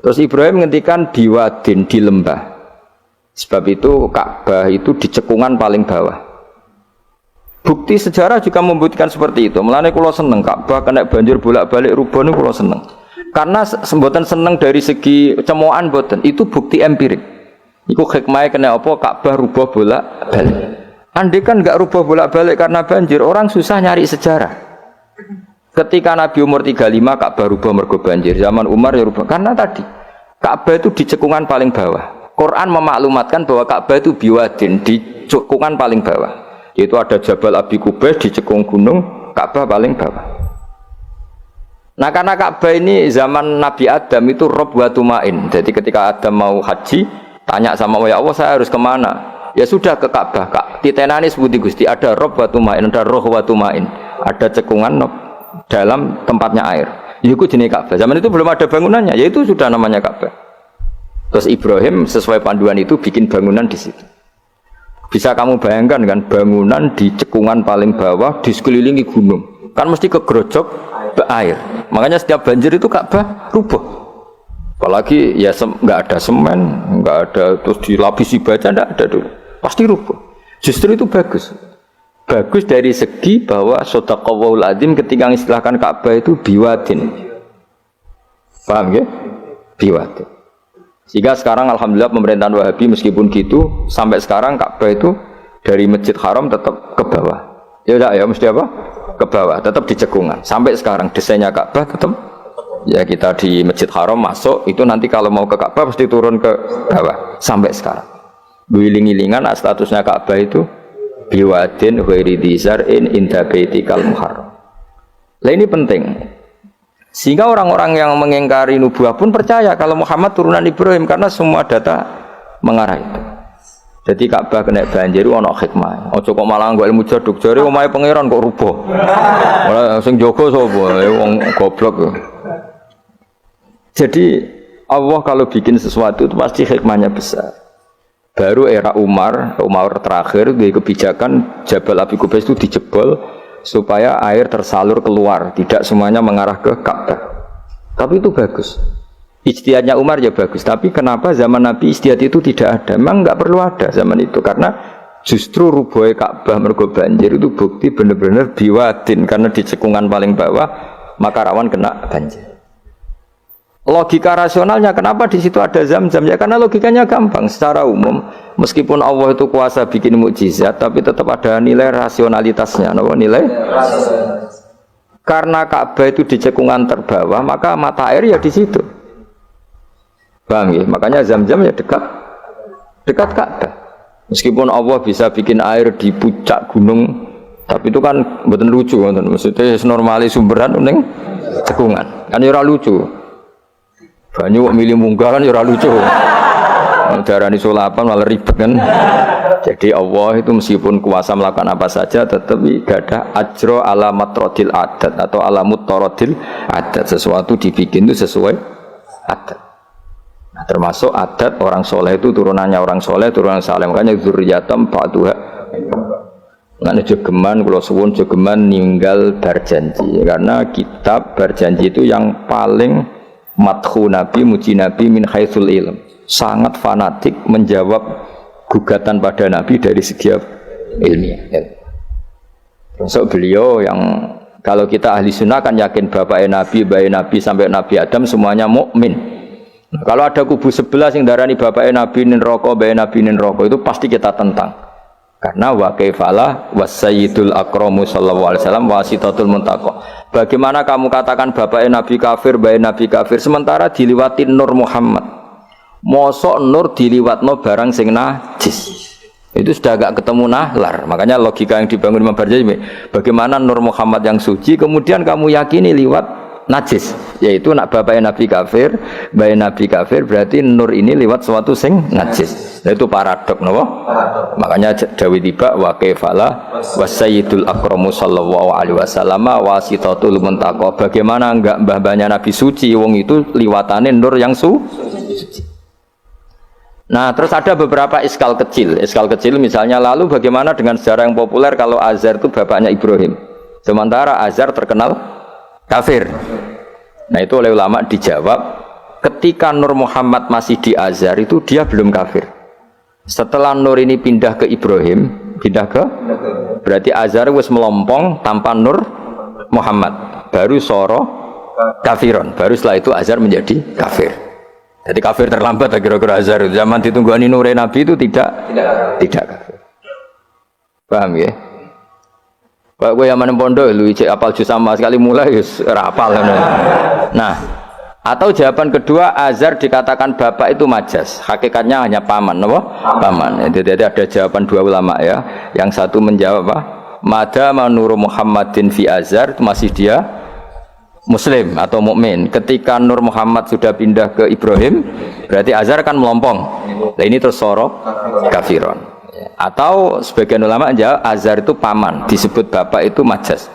Terus Ibrahim ngendikan biwadin di lembah. Sebab itu Ka'bah itu di cekungan paling bawah. Bukti sejarah juga membuktikan seperti itu. Mulane kula seneng Ka'bah kena banjir bolak-balik rubuh niku kula seneng. Karena mboten seneng dari segi cemoan mboten, itu bukti empirik. Iku hikmahnya kena apa Ka'bah rubuh bolak-balik. Andai kan enggak rubuh bolak-balik karena banjir, orang susah nyari sejarah. Ketika Nabi umur 35 Ka'bah rubuh mergo banjir, zaman Umar ya rubuh karena tadi Ka'bah itu di cekungan paling bawah. Quran memaklumatkan bahwa Ka'bah itu biwadin di cekungan paling bawah. Yaitu ada Jabal Abi Qubais di cekung gunung, Ka'bah paling bawah. Nah karena Ka'bah ini zaman Nabi Adam itu rob wa tumain. Jadi ketika Adam mau haji, tanya sama ya Allah saya harus kemana? Ya sudah ke Ka'bah. Titenani sebuti Gusti ada rob wa tumain, ada roh wa tumain, ada cekungan dalam tempatnya air. Itu jenis Ka'bah. Zaman itu belum ada bangunannya, yaitu sudah namanya Ka'bah. Terus Ibrahim sesuai panduan itu bikin bangunan di situ. Bisa kamu bayangkan kan bangunan di cekungan paling bawah di sekelilingi gunung. Kan mesti kegerojok air. Makanya setiap banjir itu Ka'bah rubuh. Apalagi ya nggak ada semen, nggak ada terus dilapisi baja, nggak ada dulu. Pasti rubuh. Justru itu bagus. Bagus dari segi bahwa shadaqallahul adzim ketika mengistilahkan Ka'bah itu biwadin. Paham ya? Biwadin. Sehingga sekarang alhamdulillah pemerintahan Wahabi meskipun gitu sampai sekarang Ka'bah itu dari Masjid Haram tetap ke bawah. Ya enggak ya mesti apa? Ke bawah, tetap di cekungan. Sampai sekarang desainnya Ka'bah tetap ya kita di Masjid Haram masuk itu nanti kalau mau ke Ka'bah pasti turun ke bawah sampai sekarang. Wiling-wilingan statusnya Ka'bah itu biwadin ghairi dzar'in inda baitikal muharram. Lah ini penting. Sehingga orang-orang yang mengingkari nubuah pun percaya kalau Muhammad turunan Ibrahim karena semua data mengarah itu. Jadi Ka'bah kena banjir ana hikmah. Aja kok malah nggo ilmu jaduk jare omahe pangeran kok rubuh. Ora sing jaga sapa? Wong goblok. Jadi Allah kalau bikin sesuatu itu pasti hikmahnya besar. Baru era Umar terakhir di kebijakan Jabal Abi Qubais itu dijebol supaya air tersalur keluar, tidak semuanya mengarah ke Ka'bah. Tapi itu bagus. Ijtihadnya Umar ya bagus. Tapi kenapa zaman Nabi ijtihad itu tidak ada? Memang nggak perlu ada zaman itu karena justru rubuhnya Ka'bah mergo banjir itu bukti benar-benar biwadin karena di cekungan paling bawah maka rawan kena banjir. Logika rasionalnya kenapa di situ ada Zam-Zam? Ya karena logikanya gampang. Secara umum, meskipun Allah itu kuasa bikin mukjizat, tapi tetap ada nilai rasionalitasnya. Apa nilai? Karena Ka'bah itu di cekungan terbawah, maka mata air ya di situ. Paham ya? Makanya Zam-Zam ya dekat Ka'bah. Meskipun Allah bisa bikin air di puncak gunung, tapi itu kan betul lucu, maksudnya normali sumberan neng cekungan, kan ya lucu. Banyak milih munggah kan ya lucu. Darani sulapan malah ribet kan. Jadi Allah itu meskipun kuasa melakukan apa saja tetap gak ada ajro ala matrodil adat atau ala mutarodil adat. Sesuatu dibikin itu sesuai adat. Nah, termasuk adat orang soleh itu turunannya orang soleh, turunan saleh. Makanya dzurriyatam ba'duha. Ngene jogeman kula suwun jogeman ninggal berjanji. Karena kitab berjanji itu yang paling madhu Nabi, muji Nabi min haitsul ilm. Sangat fanatik menjawab gugatan pada Nabi dari segi ilmiah. Termasuk beliau yang kalau kita ahli sunnah kan yakin bapaknya Nabi, bayi Nabi sampai Nabi Adam semuanya mukmin. Kalau ada kubu sebelah yang darani bapaknya Nabi nin roko, bayi Nabi nin roko itu pasti kita tentang. Karena wa kaifalah wasayyidul akramu sallallahu alaihi wasallam wasitatul muntaqah. Bagaimana kamu katakan bapaknya Nabi kafir, bayi Nabi kafir sementara diliwatin Nur Muhammad. Mosok Nur diliwatno barang sing najis. Itu sudah agak ketemu nahlar. Makanya logika yang dibangun Imam Barjani, bagaimana Nur Muhammad yang suci kemudian kamu yakini liwat najis, yaitu nak bapaknya Nabi kafir, bayi Nabi kafir, berarti Nur ini liwat sesuatu sing najis. Nah, itu paradok, napa? Makanya Dawi tiba wa kaifala wasayyidul akramu sallallahu alaihi wasallam wasitatul muntaqah. Bagaimana enggak mbah-mbahnya Nabi suci, wong itu liwatane Nur yang suci. Nah, terus ada beberapa iskal kecil. Iskal kecil misalnya lalu bagaimana dengan sejarah yang populer kalau Azar itu bapaknya Ibrahim. Sementara Azar terkenal kafir. Nah, itu oleh ulama dijawab ketika Nur Muhammad masih di Azhar itu dia belum kafir. Setelah Nur ini pindah ke Ibrahim, berarti Azhar wis melompong tanpa Nur Muhammad, baru soro kafiron, baru setelah itu Azhar menjadi kafir. Jadi kafir terlambat kira-kira Azhar. Zaman ditunggu Nur Nabi itu tidak kafir. Paham ya? Pak gue yang mana pondok lu cek apal juz sama sekali mulai rapal. Nah, atau jawaban kedua Azhar dikatakan bapak itu majas, hakikatnya hanya paman, apa? Paman. Jadi ada jawaban dua ulama ya. Yang satu menjawab apa? Madama Nur Muhammadin fi Azhar itu masih dia Muslim atau mukmin. Ketika Nur Muhammad sudah pindah ke Ibrahim, berarti Azhar kan melompong. Nah ini terus sorok kafiron. Atau sebagian ulama menjawab Azhar itu paman, disebut bapak itu majas.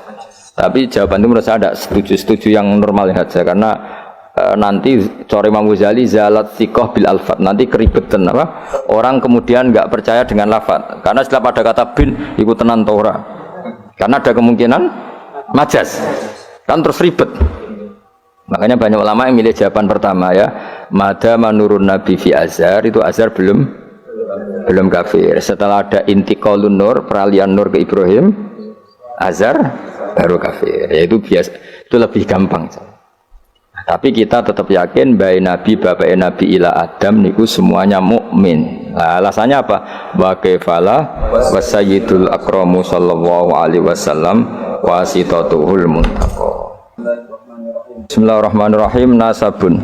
Tapi jawaban itu menurut saya tidak setuju yang normal saja karena nanti Cori Imam Ghazali zalat sikoh bil alfat, nanti keribetan apa? Orang kemudian nggak percaya dengan lafat karena setelah pada kata bin ikut tenan Torah karena ada kemungkinan majas kan terus ribet. Makanya banyak ulama yang milih jawaban pertama ya, mada manurun nabi fi Azhar, itu Azhar belum kafir. Setelah ada intiqalun nur, peralihan nur ke Ibrahim, Azhar baru kafir. Yaitu biasa, itu lebih gampang. Tapi kita tetap yakin bayi Nabi, bapak Nabi ila Adam niku semuanya mukmin. Nah, alasannya apa? Wa kafala wasayyidul akramu sallallahu alaihi wasallam wasitatuhul muntaqa. Bismillahirrahmanirrahim. Nasabun.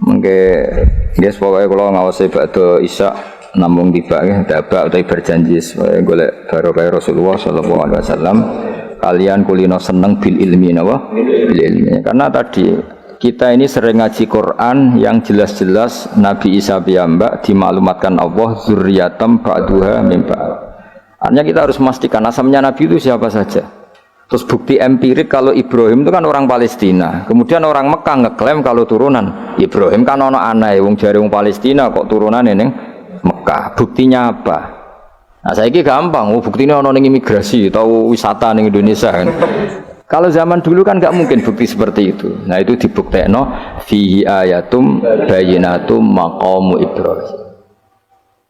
Mengke nggih pokoke kula ngawasi badhe isya namung tiba dabak utawi berjanji supaya golek barokah Rasulullah sallallahu alaihi wasallam kalian kulino seneng bil ilmi napa bil ilmi karena tadi kita ini sering ngaji Quran yang jelas-jelas Nabi Isa piyambak dimaklumatkan Allah zurriyatam ba'duha min ba'd. Artinya kita harus memastikan asamnya Nabi itu siapa saja. Terus bukti empirik kalau Ibrahim itu kan orang Palestina. Kemudian orang Mekah ngeklaim kalau turunan Ibrahim kan ono anake wong jare wong Palestina kok turunane ning Mekah. Buktinya apa? Nah, saiki gampang, buktinya ono ning imigrasi atau wisata ning Indonesia kan. Kalau zaman dulu kan nggak mungkin bukti seperti itu. Nah, itu dibuktekno fihi ayatum bayyinatum maqamu Ibrahim.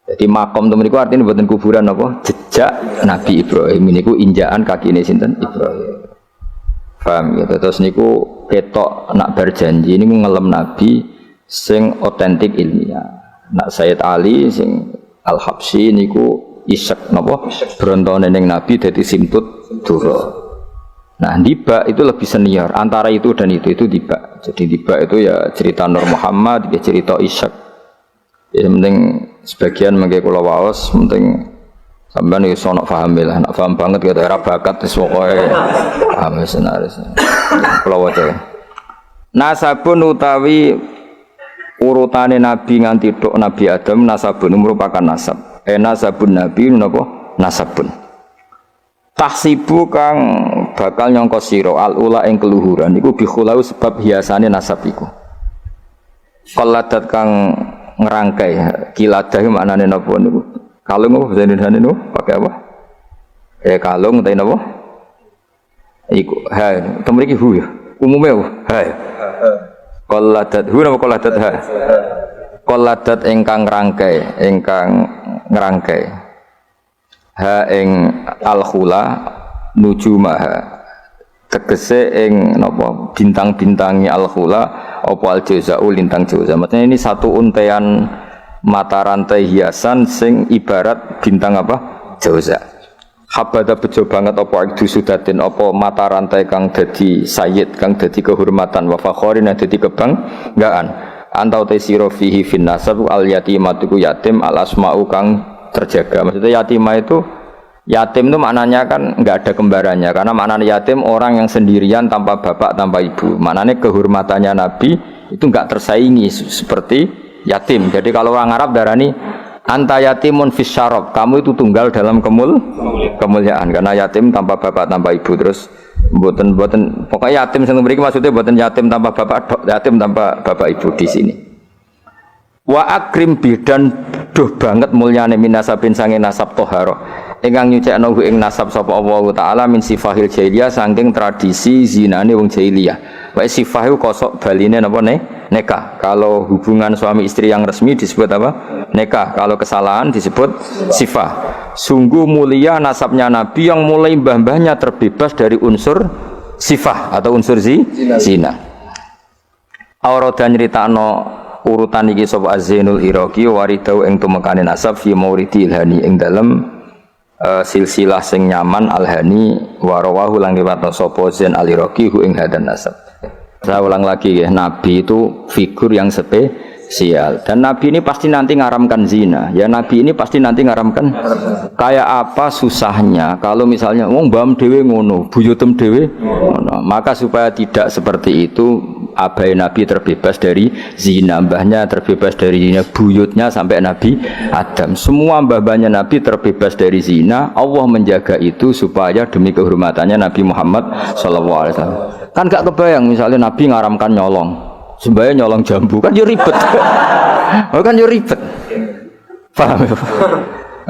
Jadi makom temen niku artinya mboten kuburan apa? Jejak Nabi Ibrahim niku injakan kakine sinten Ibrahim. Paham ya? Terus niku ketok nak berjanji niku ngelem Nabi sing otentik ilmiah. Nak Sayyid Ali sing Al-Habsyi niku isek napa brontone ning Nabi dadi simtut dura. Nah, Diba itu lebih senior antara itu dan itu Diba. Jadi Diba itu ya cerita Nur Muhammad, ya cerita Ishak. Ya penting sebagian mengke kula waos penting sampean iso nak paham lah, nak paham banget ya era bakat wis pokoke paham senaris. Kula waca. Nasabun utawi urutane nabi nganti tok Nabi Adam nasabun merupakan nasab. Nasabun nabi napa? Nasabun. Tahsibu kang bakal nyangka sira al-ula ing keluhuran iku bikhulau sebab hiasane nasab iku. Qalladat kang ngerangkai kiladah maknane napa niku? Kalung apa bahasa Indonesia niku? Pakai apa? Kalung utawa napa? Iku ha, temen iki hu ya. Umume ha. Qalladat hu napa qalladat ha? Qalladat ingkang ngerangkai. Ha ing al-khula nujumaha. Tegese ing napa bintang-bintangi al-khula apa al-jauza'u lintang jauza. Maksudnya ini satu untean mata rantai hiasan sing ibarat bintang apa? Jauza. Habada bejo banget apa ikdu sudatin apa mata rantai kang dadi sayyid kang dadi kehormatan wa fakhorin dadi kebanggaan. Antau te sira fihi fin nasab al yatimatu yatim al asma'u kang terjaga. Maksudnya yatimah itu yatim itu maknanya kan enggak ada kembarannya karena maknanya yatim orang yang sendirian tanpa bapak tanpa ibu. Maknanya kehormatannya Nabi itu enggak tersaingi seperti yatim. Jadi kalau orang Arab darani anta yatimun fis syarab, kamu itu tunggal dalam kemuliaan karena yatim tanpa bapak tanpa ibu. Terus mboten pokoknya yatim sing mriki maksudnya mboten yatim tanpa bapak, yatim tanpa bapak ibu di sini. Wa akrim bidan duh banget mulyane minasabin sange nasab toharo ingkang nyucekno ing nasab sapa Allah taala min sifahil jahiliyah saking tradisi zinane wong jahiliyah Wae sifah itu kosok baline napa nikah. Kalau hubungan suami istri yang resmi disebut apa? Nikah. Kalau kesalahan disebut sifah. Sungguh mulia nasabnya Nabi yang mulai mbah-mbahnya terbebas dari unsur sifah atau unsur zina. Aurada nyritakno urutan iki sapa Az-Zainul Iraqi waridau ing tumekane nasab fi mauridi ilhani ing dalem silsilah sing nyaman alhani warawahu lang riwayatno sapa Zain al-Iraqi hu ing hadan nasab. Saya ulang lagi ya, Nabi itu figur yang spesial dan Nabi ini pasti nanti ngaramkan zina. Ya Nabi ini pasti nanti ngaramkan. Kayak apa susahnya kalau misalnya wong mbam dhewe ngono, buyutem dhewe ngono. Maka supaya tidak seperti itu, abai Nabi terbebas dari zina, mbahnya terbebas dari zina, buyutnya sampai Nabi Adam. Semua mbah-mbahnya Nabi terbebas dari zina. Allah menjaga itu supaya demi kehormatannya Nabi Muhammad SAW. Kan gak kebayang misalnya Nabi ngaramkan nyolong, sembahyang nyolong jambu, kan yo ribet. Kan yo ribet. Paham ya?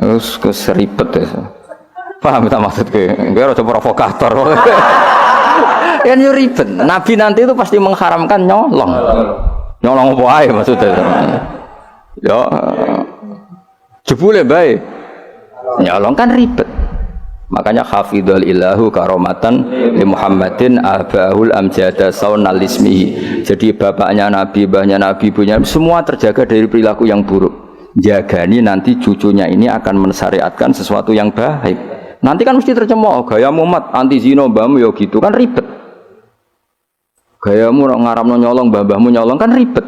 Terus ribet ya. Paham tak maksudku? Enggak ada provokator. Kan yo ribet. Nabi nanti itu pasti mengharamkan nyolong. Nyolong apa ae maksudnya. Ya jebule bae. Nyolong kan ribet. Makanya hafidhul ilahu karomatan li Muhammadin abahul amjada saunal ismihi. Jadi bapaknya Nabi, mbahnya Nabi, ibunya semua terjaga dari perilaku yang buruk. Jagani nanti cucunya ini akan mensyariatkan sesuatu yang baik. Nanti kan mesti tercemooh gaya Muhammad anti zina mbahmu ya gitu kan ribet. Gayamu ngaramno nyolong mbah-mbahmu nyolong kan ribet.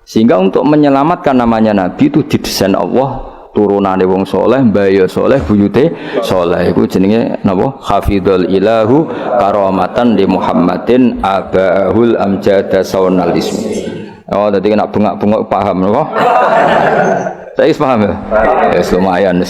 Sehingga untuk menyelamatkan namanya Nabi itu didesain Allah turunane wong soleh, mbaya soleh, buyute soleh. Iku jenenge napa? Hafidhul ilahu karamatan li Muhammadin abahul amjada saunal ismi. Oh, tadi kena bengak-bengok paham napa? Saya paham ya? Ya lumayan.